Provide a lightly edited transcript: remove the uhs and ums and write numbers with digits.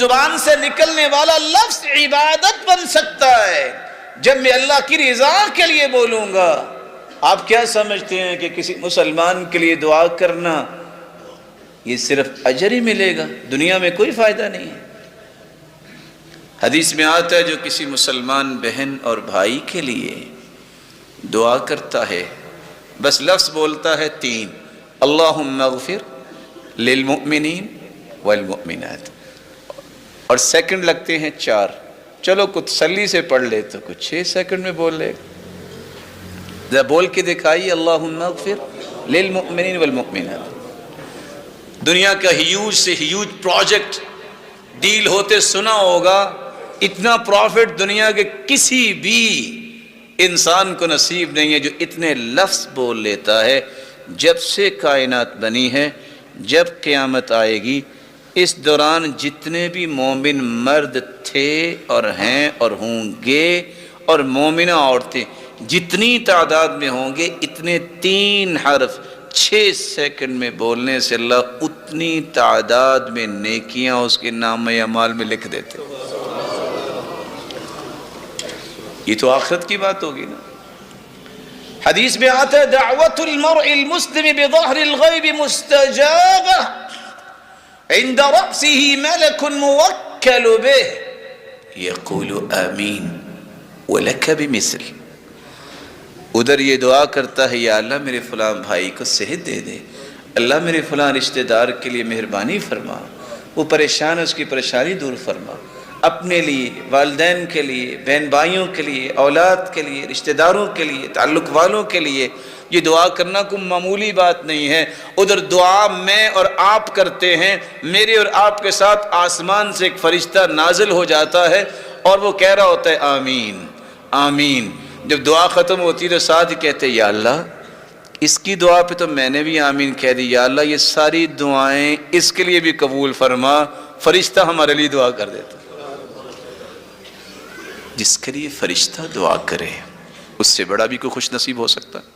زبان سے نکلنے والا لفظ عبادت بن سکتا ہے جب میں اللہ کی رضا کے لیے بولوں گا۔ آپ کیا سمجھتے ہیں کہ کسی مسلمان کے لیے دعا کرنا یہ صرف اجر ہی ملے گا؟ دنیا میں کوئی فائدہ نہیں ہے۔ حدیث میں آتا ہے جو کسی مسلمان بہن اور بھائی کے لیے دعا کرتا ہے، بس لفظ بولتا ہے 3، اللہم اغفر للمؤمنین والمؤمنات، اور سیکنڈ لگتے ہیں 4، چلو کچھ تسلی سے پڑھ لے تو کچھ 6 سیکنڈ میں بول لے، ذرا بول کے دکھائیے اللہم اغفر للمؤمنین والمؤمنات۔ دنیا کا ہیوج سے ہیوج پروجیکٹ ڈیل ہوتے سنا ہوگا، اتنا پروفٹ دنیا کے کسی بھی انسان کو نصیب نہیں ہے جو اتنے لفظ بول لیتا ہے۔ جب سے کائنات بنی ہے، جب قیامت آئے گی، اس دوران جتنے بھی مومن مرد تھے اور ہیں اور ہوں گے اور مومنہ عورتیں جتنی تعداد میں ہوں گے، اتنے 3 حرف 6 سیکنڈ میں بولنے سے اللہ اتنی تعداد میں نیکیاں اس کے نام اعمال میں لکھ دیتے۔ یہ تو آخرت کی بات ہوگی نا۔ حدیث میں آتا ہے دعوت المرء المسلم بظہر الغیب مستجابہ عند رأسه ملک موکل به یقول آمین ولک بمثل۔ ادھر یہ دعا کرتا ہے یا اللہ میرے فلاں بھائی کو صحت دے دے، اللہ میرے فلاں رشتہ دار کے لیے مہربانی فرما، وہ پریشان ہے اس کی پریشانی دور فرما، اپنے لیے، والدین کے لیے، بہن بھائیوں کے لیے، اولاد کے لیے، رشتہ داروں کے لیے، تعلق والوں کے لیے۔ یہ دعا کرنا کوئی معمولی بات نہیں ہے۔ ادھر دعا میں اور آپ کرتے ہیں، میرے اور آپ کے ساتھ آسمان سے ایک فرشتہ نازل ہو جاتا ہے اور وہ کہہ رہا ہوتا ہے آمین آمین۔ جب دعا ختم ہوتی ہے تو ساتھ ہی کہتے ہیں یا اللہ اس کی دعا پہ تو میں نے بھی آمین کہہ دی، یا اللہ یہ ساری دعائیں اس کے لیے بھی قبول فرما۔ فرشتہ ہمارے لیے دعا کر دیتا۔ جس کے لیے فرشتہ دعا کرے اس سے بڑا بھی کوئی خوش نصیب ہو سکتا ہے؟